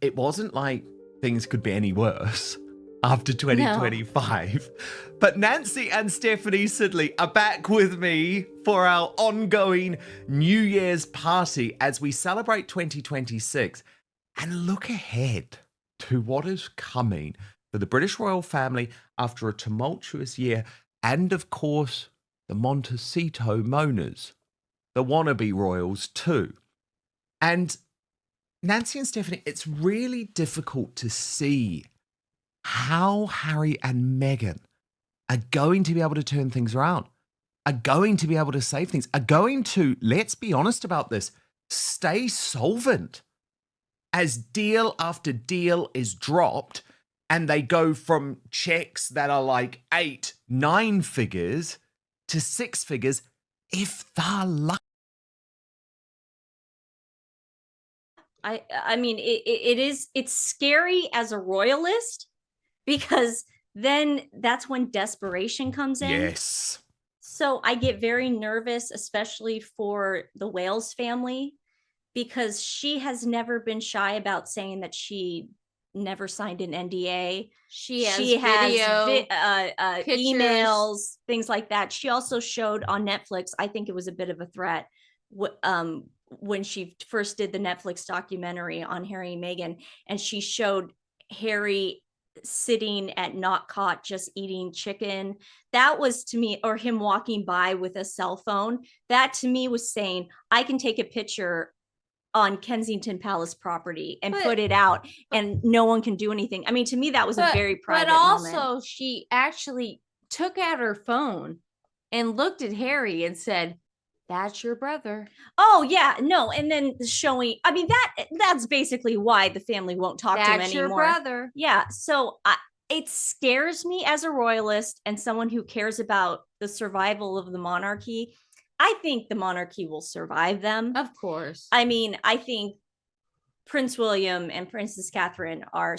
it wasn't like things could be any worse after 2025. No. But Nancy and Stephanie Sidley are back with me for our ongoing New Year's party as we celebrate 2026 and look ahead to what is coming for the British royal family after a tumultuous year, and of course, the Montecito Moaners, the wannabe royals too. And Nancy and Stephanie, it's really difficult to see how Harry and Meghan are going to be able to turn things around, are going to be able to save things, are going to, let's be honest about this, stay solvent as deal after deal is dropped and they go from checks that are like 8, 9 figures to 6 figures if they're lucky. I mean, it's scary as a royalist because then that's when desperation comes in. Yes. So I get very nervous, especially for the Wales family, because she has never been shy about saying that she never signed an NDA. She has emails, things like that. She also showed on Netflix, I think it was a bit of a threat, when she first did the Netflix documentary on Harry and Meghan, and she showed Harry sitting at Not Caught just eating chicken. That was to me, or him walking by with a cell phone, that to me was saying, I can take a picture on Kensington Palace property and put it out and no one can do anything. I mean, to me, that was a very private moment. But also she actually took out her phone and looked at Harry and said, that's your brother. Oh yeah, no. And then showing, I mean, that's basically why the family won't talk to him anymore. That's your brother. Yeah. So it scares me as a royalist and someone who cares about the survival of the monarchy. I think the monarchy will survive them. Of course. I mean, I think Prince William and Princess Catherine are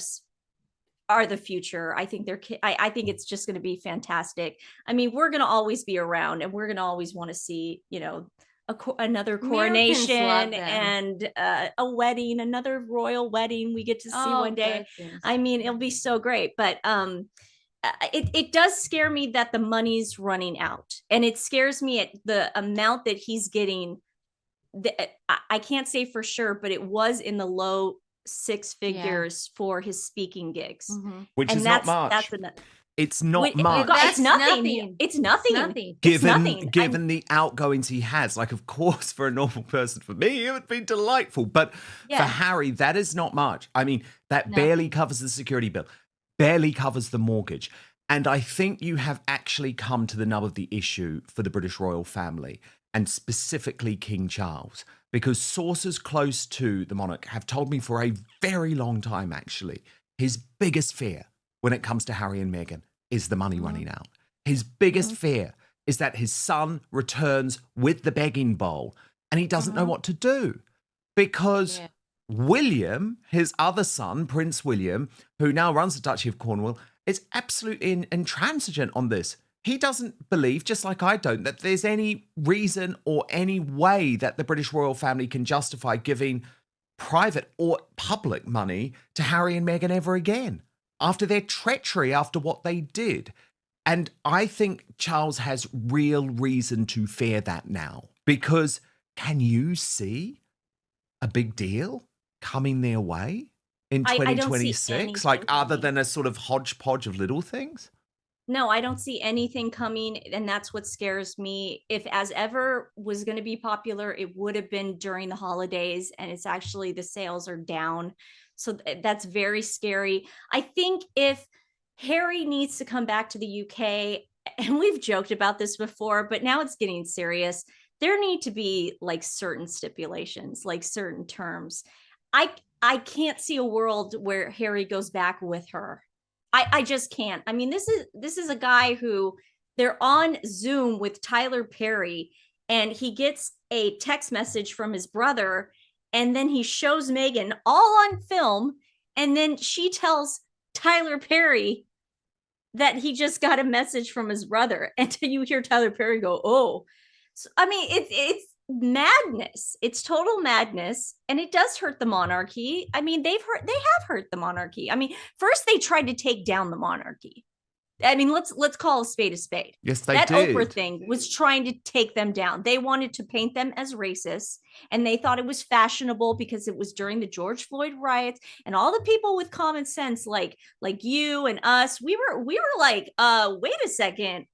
the future. I think I think it's just going to be fantastic. I mean, we're going to always be around and we're going to always want to see, you know, another coronation and a wedding, another royal wedding we get to see one day. Goodness. I mean, it'll be so great. But it does scare me that the money's running out, and it scares me at the amount that he's getting. I can't say for sure, but it was in the low 6 figures for his speaking gigs, which is not much. It's not much. It's nothing. It's nothing. Given the outgoings he has, like, of course, for a normal person, for me, it would be delightful. But for Harry, that is not much. I mean, that barely covers the security bill, barely covers the mortgage. And I think you have actually come to the nub of the issue for the British royal family, and specifically King Charles, because sources close to the monarch have told me for a very long time, actually, his biggest fear when it comes to Harry and Meghan is the money running out. His biggest fear is that his son returns with the begging bowl and he doesn't know what to do, because William, his other son, Prince William, who now runs the Duchy of Cornwall, is absolutely intransigent on this. He doesn't believe, just like I don't, that there's any reason or any way that the British royal family can justify giving private or public money to Harry and Meghan ever again after their treachery, after what they did. And I think Charles has real reason to fear that now, because can you see a big deal coming their way in 2026? Like, other than a sort of hodgepodge of little things? No, I don't see anything coming, and that's what scares me. If As Ever was going to be popular, it would have been during the holidays, and it's actually, the sales are down. So that's very scary. I think if Harry needs to come back to the UK, and we've joked about this before, but now it's getting serious, there need to be like certain stipulations, like certain terms. I can't see a world where Harry goes back with her. I just can't. I mean, this is a guy who, they're on Zoom with Tyler Perry, and he gets a text message from his brother, and then he shows Meghan all on film, and then she tells Tyler Perry that he just got a message from his brother, and you hear Tyler Perry go, "Oh." So, I mean, it's madness. It's total madness, and it does hurt the monarchy. I mean, they have hurt the monarchy. I mean, first they tried to take down the monarchy. I mean, let's call a spade a spade. Yes, they that did. Oprah thing was trying to take them down. They wanted to paint them as racist, and they thought it was fashionable because it was during the George Floyd riots, and all the people with common sense, like you and us, we were like, wait a second,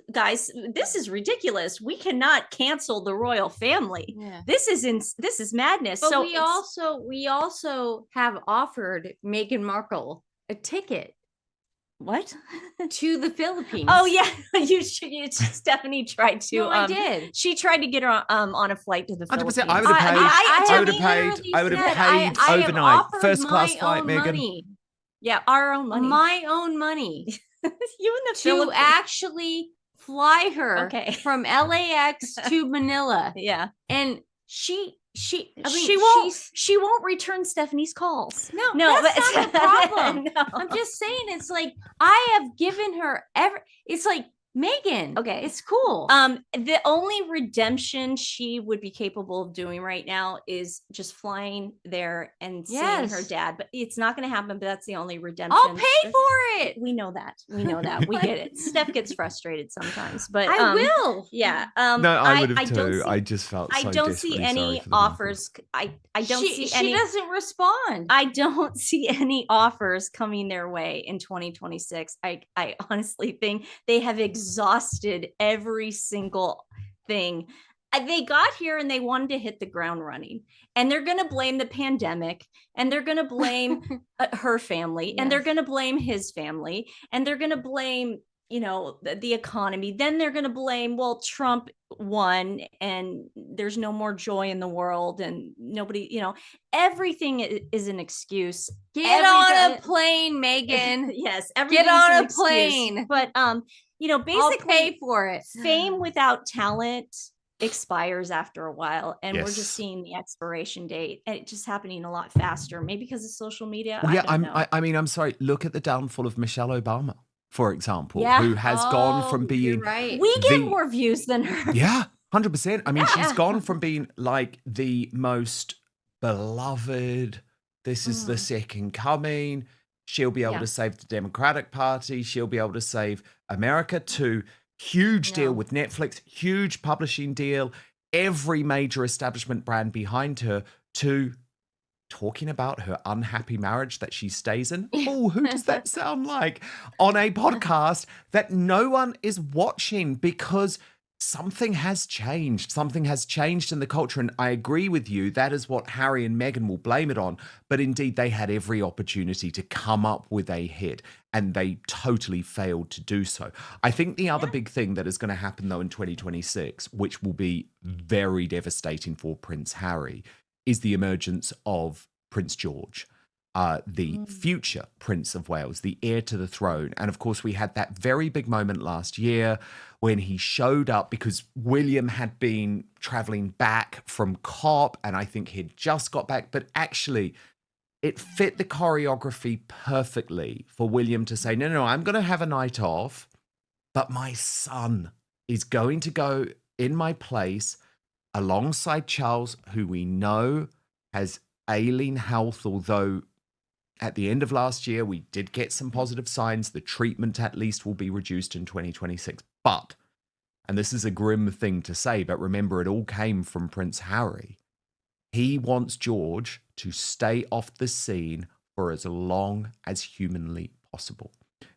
guys, this is ridiculous. We cannot cancel the royal family. Yeah. This is madness. But so we also have offered Meghan Markle a ticket what to the Philippines. Oh yeah, Stephanie tried to. No, I did. She tried to get her on a flight to the 100%. Philippines. I would have paid. I would have paid overnight, first class flight, Meghan. Money. Yeah, our own money. My own money. You in the to Philippines. actually fly her Okay. from LAX to Manila. Yeah, And she she won't return Stephanie's calls. No, that's not the problem. No. I'm just saying, it's like, I have given her it's like, Meghan, Okay. it's cool. The only redemption she would be capable of doing right now is just flying there and seeing her dad. But it's not going to happen. But that's the only redemption. I'll pay for it. We know that. We get it. Steph gets frustrated sometimes, but I will. Yeah. No, I would have I don't too. see- I just felt. I so don't see desperately any sorry for the offers. I don't see any. She doesn't respond. I don't see any offers coming their way in 2026. I honestly think they have exhausted every single thing. They got here and they wanted to hit the ground running, and they're going to blame the pandemic, and they're going to blame her family, and they're going to blame his family, and they're going to blame, the economy. Then they're going to blame, well, Trump won and there's no more joy in the world, and nobody, everything is an excuse. Get on a plane, Meghan. Yes, get on a plane. But basically, I'll pay for it. Fame without talent expires after a while, and we're Yes. just seeing the expiration date, and it's just happening a lot faster. Maybe because of social media. Well, yeah, I don't know. I mean, I'm sorry. Look at the downfall of Michelle Obama, for example, Yeah. who has gone from being You're right. we get more views than her. Yeah, 100%. I mean, she's Yeah. gone from being like the most beloved, this is the second coming, she'll be able Yeah. to save the Democratic Party, she'll be able to save America, to huge deal with Netflix, huge publishing deal, every major establishment brand behind her, to talking about her unhappy marriage that she stays in. Oh, who does that sound like? On a podcast that no one is watching because something has changed. Something has changed in the culture. And I agree with you. That is what Harry and Meghan will blame it on. But indeed, they had every opportunity to come up with a hit, and they totally failed to do so. I think the other big thing that is going to happen, though, in 2026, which will be very devastating for Prince Harry, is the emergence of Prince George, the future Prince of Wales, the heir to the throne. And of course, we had that very big moment last year when he showed up because William had been traveling back from COP, and I think he'd just got back. But actually, it fit the choreography perfectly for William to say, no, I'm going to have a night off, but my son is going to go in my place alongside Charles, who we know has ailing health, although at the end of last year, we did get some positive signs. The treatment at least will be reduced in 2026. But, and this is a grim thing to say, but remember, it all came from Prince Harry. He wants George to stay off the scene for as long as humanly possible.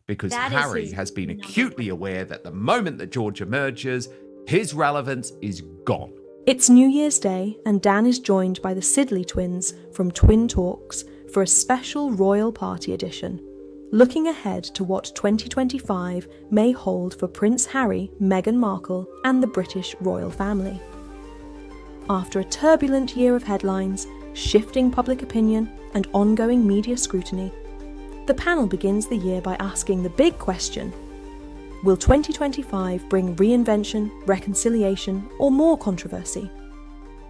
Because Harry has been acutely aware that the moment that George emerges, his relevance is gone. It's New Year's Day, and Dan is joined by the Sidley twins from Twin Talks for a special royal party edition, looking ahead to what 2025 may hold for Prince Harry, Meghan Markle, and the British royal family. After a turbulent year of headlines, shifting public opinion, and ongoing media scrutiny, the panel begins the year by asking the big question: will 2025 bring reinvention, reconciliation, or more controversy?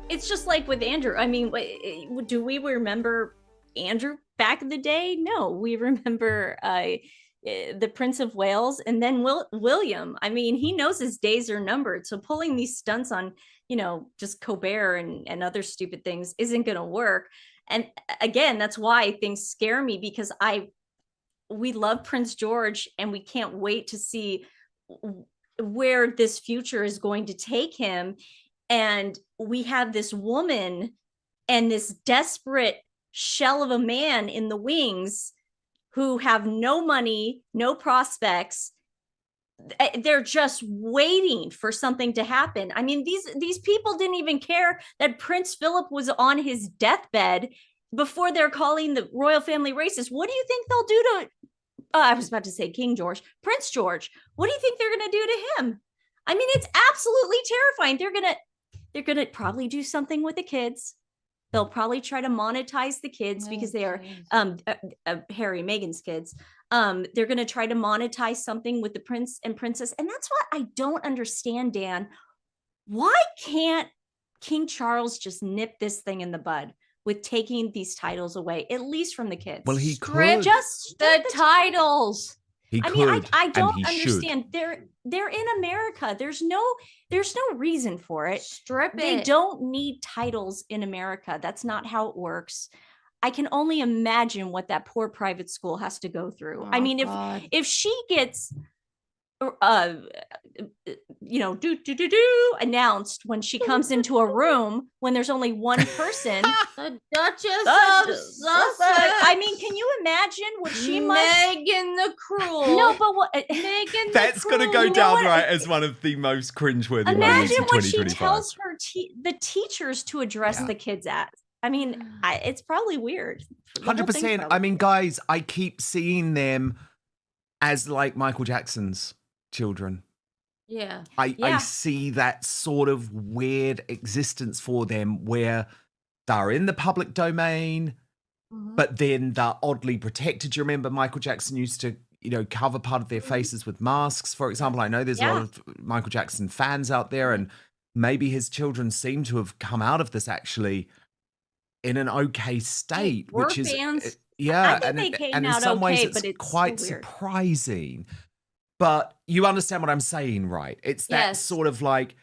It's just like with Andrew. I mean, do we remember Andrew back in the day? No, we remember the Prince of Wales, and then William. I mean, he knows his days are numbered. So pulling these stunts on, just Colbert and other stupid things isn't going to work. And again, that's why things scare me, because we love Prince George and we can't wait to see where this future is going to take him. And we have this woman and this desperate shell of a man in the wings who have no money, no prospects. They're just waiting for something to happen. I mean, these people didn't even care that Prince Philip was on his deathbed before they're calling the royal family racist. What do you think they'll do to, I was about to say King George, Prince George? What do you think they're going to do to him? I mean, it's absolutely terrifying. They're going to probably do something with the kids. They'll probably try to monetize the kids because they are Harry, Meghan's kids. They're going to try to monetize something with the prince and princess. And that's what I don't understand, Dan. Why can't King Charles just nip this thing in the bud with taking these titles away, at least from the kids? Well, he could. Just the titles. He I could, mean, I don't understand. They're in America. There's no reason for it. Strip it. They don't need titles in America. That's not how it works. I can only imagine what that poor private school has to go through. I mean, if she gets announced when she comes into a room when there's only one person, the Duchess of Sussex. I mean, can you imagine what she must? Meghan the Cruel. No, but what? Meghan That's going to go down right as one of the most cringeworthy moments Imagine of what she 2025. tells her the teachers to address the kids at. I mean, it's probably weird. 100%. I mean, guys, I keep seeing them as like Michael Jackson's children. Yeah. I see that sort of weird existence for them where they're in the public domain, but then they're oddly protected. Do you remember Michael Jackson used to, cover part of their faces with masks, for example? I know there's a lot of Michael Jackson fans out there, and maybe his children seem to have come out of this actually in an okay state, which is fans. yeah, I think they came and in out some ways okay, it's but it's quite so weird. surprising. But you understand what I'm saying, right? It's that sort of like,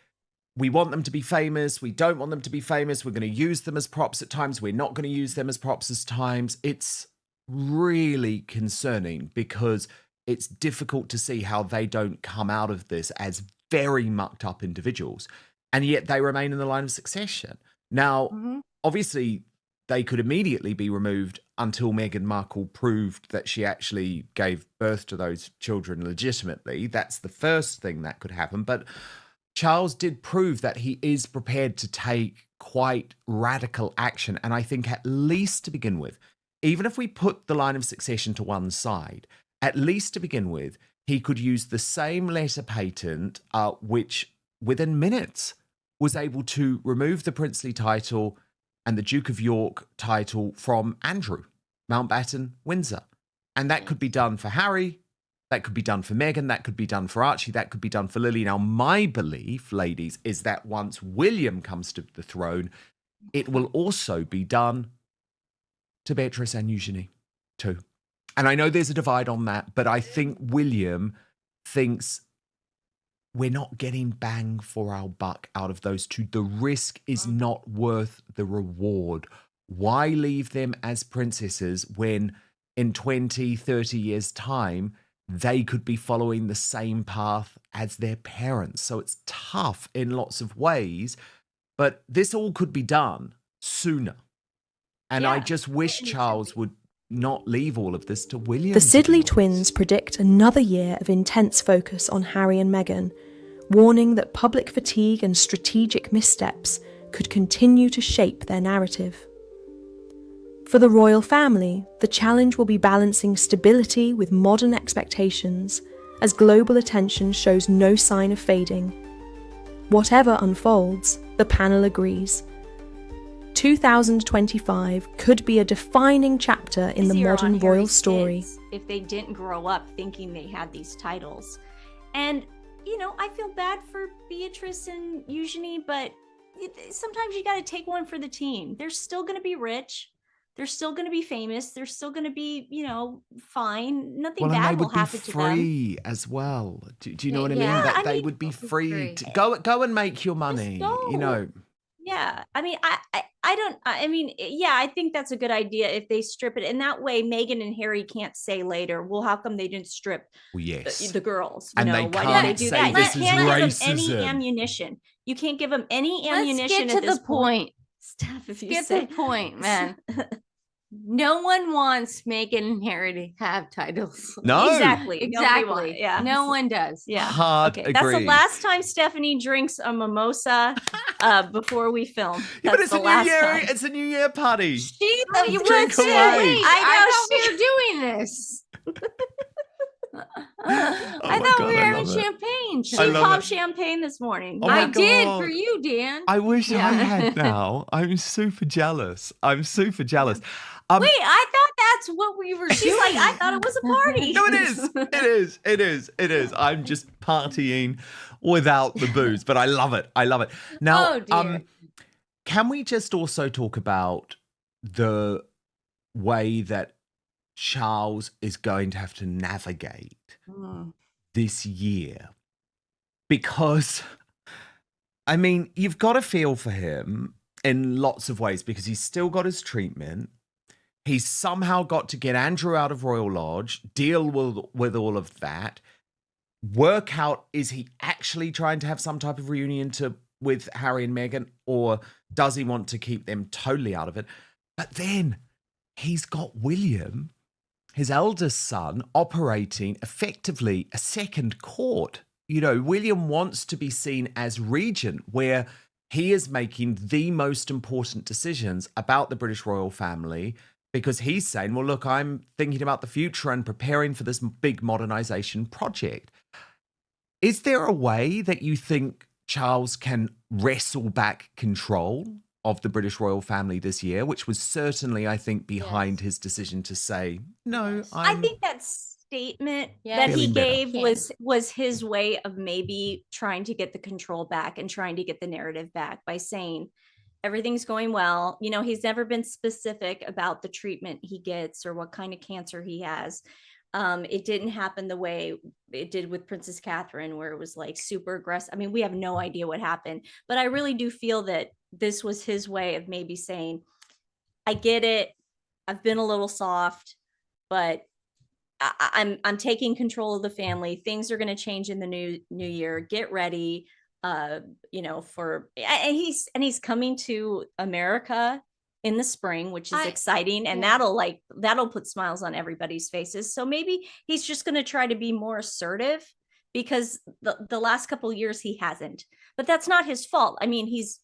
we want them to be famous, we don't want them to be famous, we're going to use them as props at times, we're not going to use them as props at times. It's really concerning because it's difficult to see how they don't come out of this as very mucked up individuals, and yet they remain in the line of succession. Now, obviously, they could immediately be removed until Meghan Markle proved that she actually gave birth to those children legitimately. That's the first thing that could happen. But Charles did prove that he is prepared to take quite radical action. And I think at least to begin with, even if we put the line of succession to one side, at least to begin with, he could use the same letter patent, which within minutes was able to remove the princely title and the Duke of York title from Andrew, Mountbatten, Windsor. And that could be done for Harry, that could be done for Meghan, that could be done for Archie, that could be done for Lily. Now, my belief, ladies, is that once William comes to the throne, it will also be done to Beatrice and Eugenie too. And I know there's a divide on that, but I think William thinks we're not getting bang for our buck out of those two. The risk is not worth the reward. Why leave them as princesses when in 20, 30 years' time, they could be following the same path as their parents? So it's tough in lots of ways, but this all could be done sooner. And I just wish Charles would not leave all of this to William. The Sidley twins predict another year of intense focus on Harry and Meghan, warning that public fatigue and strategic missteps could continue to shape their narrative. For the royal family, the challenge will be balancing stability with modern expectations, as global attention shows no sign of fading. Whatever unfolds, the panel agrees. 2025 could be a defining chapter in the Easier modern on royal Harry's story. kids if they didn't grow up thinking they had these titles. And, I feel bad for Beatrice and Eugenie, but sometimes you got to take one for the team. They're still going to be rich. they're still going to be famous. They're still going to be, fine. Nothing Well, and they bad will would be happen to them. free as well. Do you know what I mean? Yeah, That I they mean, would be free free. to go and make your money. go. Yeah. I mean, I think that's a good idea if they strip it. And that way, Meghan and Harry can't say later, well, how come they didn't strip Well, yes. the girls? And they Why can't did they do say that? this You is can't give them racism. any ammunition. You can't give them any ammunition. Let's get to the point. Steph, if you Get say to the point, man. No one wants Meghan and Harry to have titles. No. Exactly. Yeah. No one does. Yeah. Hard Okay. That's the agree. last time Stephanie drinks a mimosa before we film. Yeah, but That's it's the a new last year. time. It's a New Year party. She you would drink say, away. I thought we were doing this. I my thought God, we were I having love it. champagne. She I love popped it. champagne this morning. Oh my I did God. for you, Dan. I wish I Yeah. had now. I'm super jealous. Wait, I thought that's what we were She's doing. like, I thought it was a party. No, it is. It is. It is. It is. I'm just partying without the booze, but I love it. I love it. Now, Oh, dear. can we just also talk about the way that Charles is going to have to navigate Mm. this year? Because, I mean, you've got to feel for him in lots of ways because he's still got his treatment. He's somehow got to get Andrew out of Royal Lodge, deal with all of that, work out, is he actually trying to have some type of reunion with Harry and Meghan, or does he want to keep them totally out of it? But then he's got William, his eldest son, operating effectively a second court. William wants to be seen as regent, where he is making the most important decisions about the British royal family, because he's saying, well, look, I'm thinking about the future and preparing for this big modernization project. Is there a way that you think Charles can wrestle back control of the British royal family this year, which was certainly, I think, behind his decision to say, no, I think that statement Yeah. that he Feeling better. gave was his way of maybe trying to get the control back and trying to get the narrative back by saying everything's going well. He's never been specific about the treatment he gets or what kind of cancer he has. It didn't happen the way it did with Princess Catherine, where it was like super aggressive. I mean, we have no idea what happened, but I really do feel that this was his way of maybe saying, I get it. I've been a little soft, but I'm taking control of the family. Things are going to change in the new year. Get ready. And he's coming to America in the spring, which is exciting, and that'll put smiles on everybody's faces. So maybe he's just going to try to be more assertive, because the last couple of years he hasn't. But that's not his fault. I mean, he's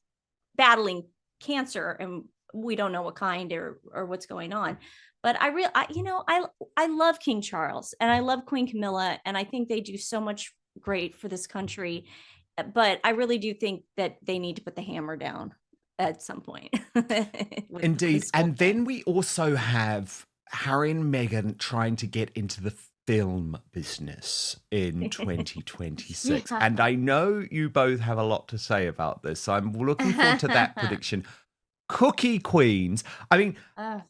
battling cancer, and we don't know what kind or what's going on. But I love King Charles and I love Queen Camilla, and I think they do so much great for this country. But I really do think that they need to put the hammer down at some point. Indeed. And then we also have Harry and Meghan trying to get into the film business in 2026. Yeah. And I know you both have a lot to say about this, so I'm looking forward to that prediction. Cookie Queens. I mean,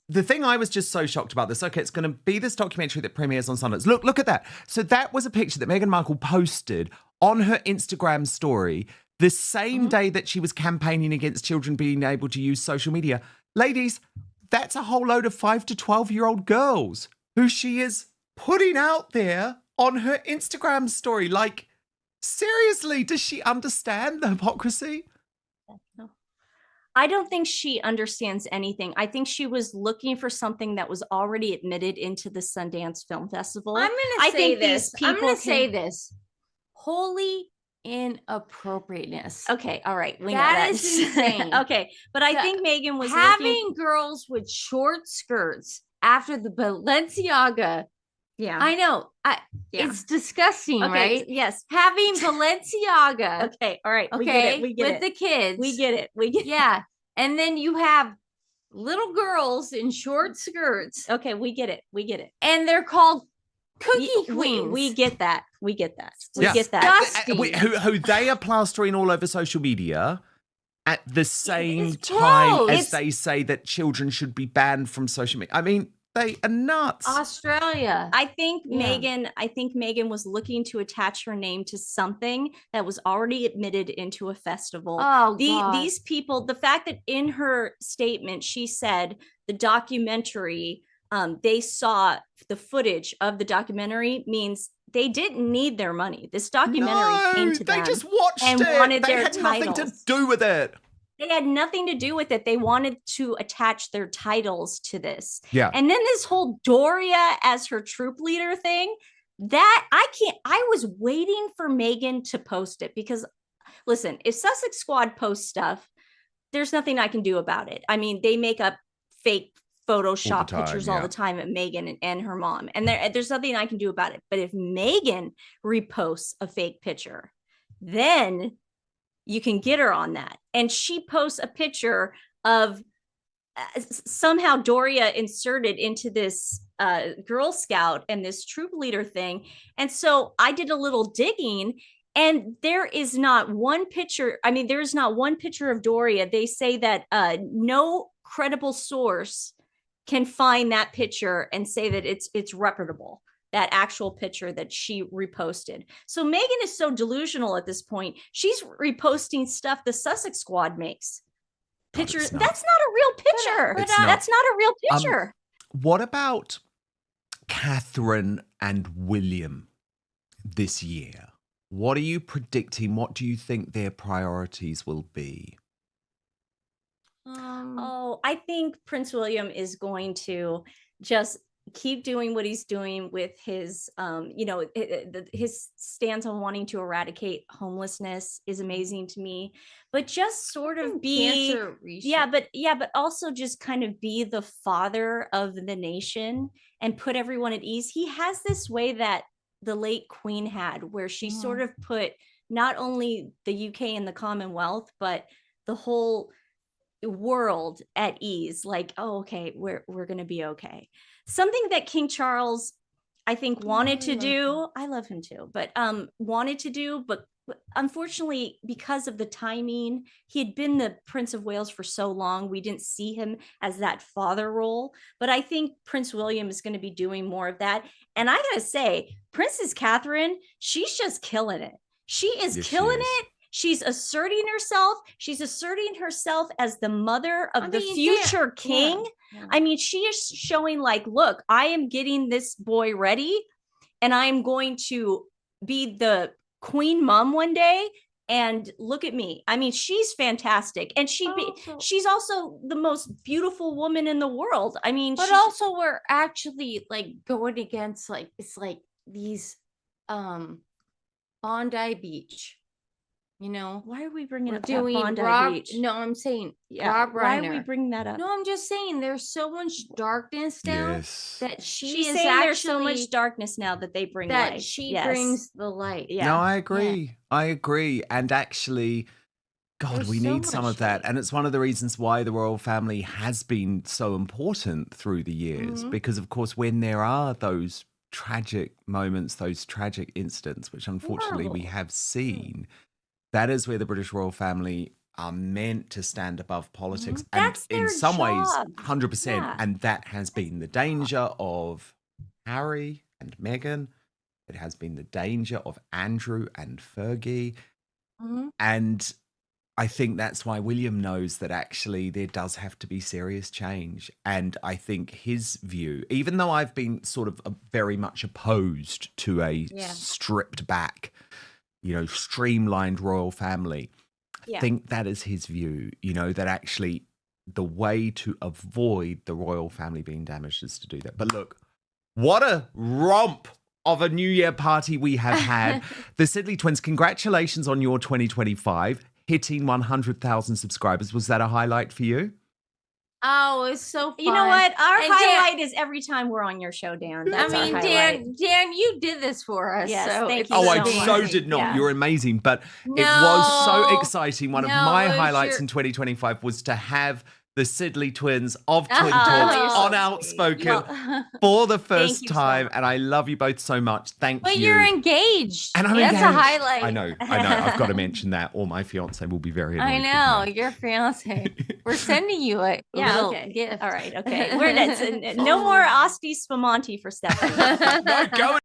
the thing I was just so shocked about this, okay, it's going to be this documentary that premieres on Sundance. Look at that. So that was a picture that Meghan Markle posted on her Instagram story the same day that she was campaigning against children being able to use social media. Ladies, that's a whole load of 5 to 12-year-old girls who she is putting out there on her Instagram story. Like, seriously, does she understand the hypocrisy? No. I don't think she understands anything. I think she was looking for something that was already admitted into the Sundance Film Festival. I'm going to say this. I'm going to say can- this. Holy inappropriateness. Okay, all right. We know That that. is insane. Okay, but I The- think Meghan was Having looking. girls with short skirts after the Balenciaga. Yeah. I know. Yeah. It's disgusting, Okay. right? Yes. Having Balenciaga. Okay. All right. We Okay. get it. We get with it. the kids. We get it. We get. Yeah. And then you have little girls in short skirts, Okay. We get it. We get it. and they're called cookie We- queens. We get that. We get that. We Yeah. get that. Disgusting. Who they are plastering all over social media. at the same time as gross. they say that children should be banned from social media. I mean, they are nuts. Australia. I think Yeah. Meghan was looking to attach her name to something that was already admitted into a festival. Oh, God. These people, the fact that in her statement she said the documentary, they saw the footage of the documentary, means they didn't need their money. This documentary came to them. They just watched and it. wanted They their had nothing to titles. do with it. They had nothing to do with it. They wanted to attach their titles to this. Yeah. And then this whole Doria as her troop leader thing, that I was waiting for Meghan to post it, because listen, if Sussex Squad posts stuff, there's nothing I can do about it. I mean, they make up fake Photoshop pictures all the time at Meghan and her mom, and there's nothing I can do about it. But if Meghan reposts a fake picture, then you can get her on that. And she posts a picture of somehow Doria inserted into this Girl Scout and this troop leader thing. And so I did a little digging, and there is not one picture. I mean, there's not one picture of Doria. They say that no credible source can find that picture and say that it's reputable, that actual picture that she reposted. So Meghan is so delusional at this point. She's reposting stuff the Sussex Squad makes. Pictures. That's not a real picture. That's not a real picture. What about Catherine and William this year? What are you predicting? What do you think their priorities will be? I think Prince William is going to just keep doing what he's doing with his, his stance on wanting to eradicate homelessness is amazing to me. But just sort of be, but also just kind of be the father of the nation and put everyone at ease. He has this way that the late Queen had, where she sort of put not only the UK and the Commonwealth, but the whole world at ease. Like, oh, okay, we're gonna be okay. Something that King Charles, I think, wanted to do. I love him too, but wanted to do, but unfortunately, because of the timing, he had been the Prince of Wales for so long, we didn't see him as that father role. But I think Prince William is going to be doing more of that. And I gotta say, Princess Catherine, she's just killing it. She is killing it. She's asserting herself. She's asserting herself as the mother of the future king. Yeah. I mean, she is showing like, look, I am getting this boy ready, and I am going to be the queen mom one day. And look at me. I mean, she's fantastic. And she's also the most beautiful woman in the world. I mean, but also we're actually like going against like, it's like these Bondi Beach. You know, why are we bringing up doing Bondi Beach? No, I'm saying Rob Reiner. Why are we bringing that up? No, I'm just saying there's so much darkness now that she's saying actually, there's so much darkness now that they bring that light. She brings the light. Yeah. No, I agree. Yeah. I agree. And actually, God, there's we need some of that. And it's one of the reasons why the royal family has been so important through the years, because of course, when there are those tragic moments, those tragic incidents, which unfortunately we have seen, that is where the British royal family are meant to stand above politics. And in some ways, 100%. Yeah. And that has been the danger of Harry and Meghan. It has been the danger of Andrew and Fergie. And I think that's why William knows that actually there does have to be serious change. And I think his view, even though I've been sort of very much opposed to a stripped back, streamlined royal family. I think that is his view, that actually the way to avoid the royal family being damaged is to do that. But look, what a romp of a New Year party we have had. The Sidley twins, congratulations on your 2025, hitting 100,000 subscribers. Was that a highlight for you? Oh, it's so fun. You know what? Our highlight is every time we're on your show, Dan. That's our highlight. Dan, you did this for us. Yes, so thank you. I so did not. Yeah. You're amazing. But it was so exciting. One of my highlights in 2025 was to have the Sidley twins of Twin Oh, Talks you're so on sweet. Outspoken for the first you so time. much. And I love you both so much. Thank But you. you're engaged. And I'm That's engaged. a highlight. I know. I've got to mention that, or my fiance will be very annoyed. I with know. me. Your fiance. We're sending you a little Okay. gift. All right. Okay. No more Asti Swamonti for Stephanie. No, go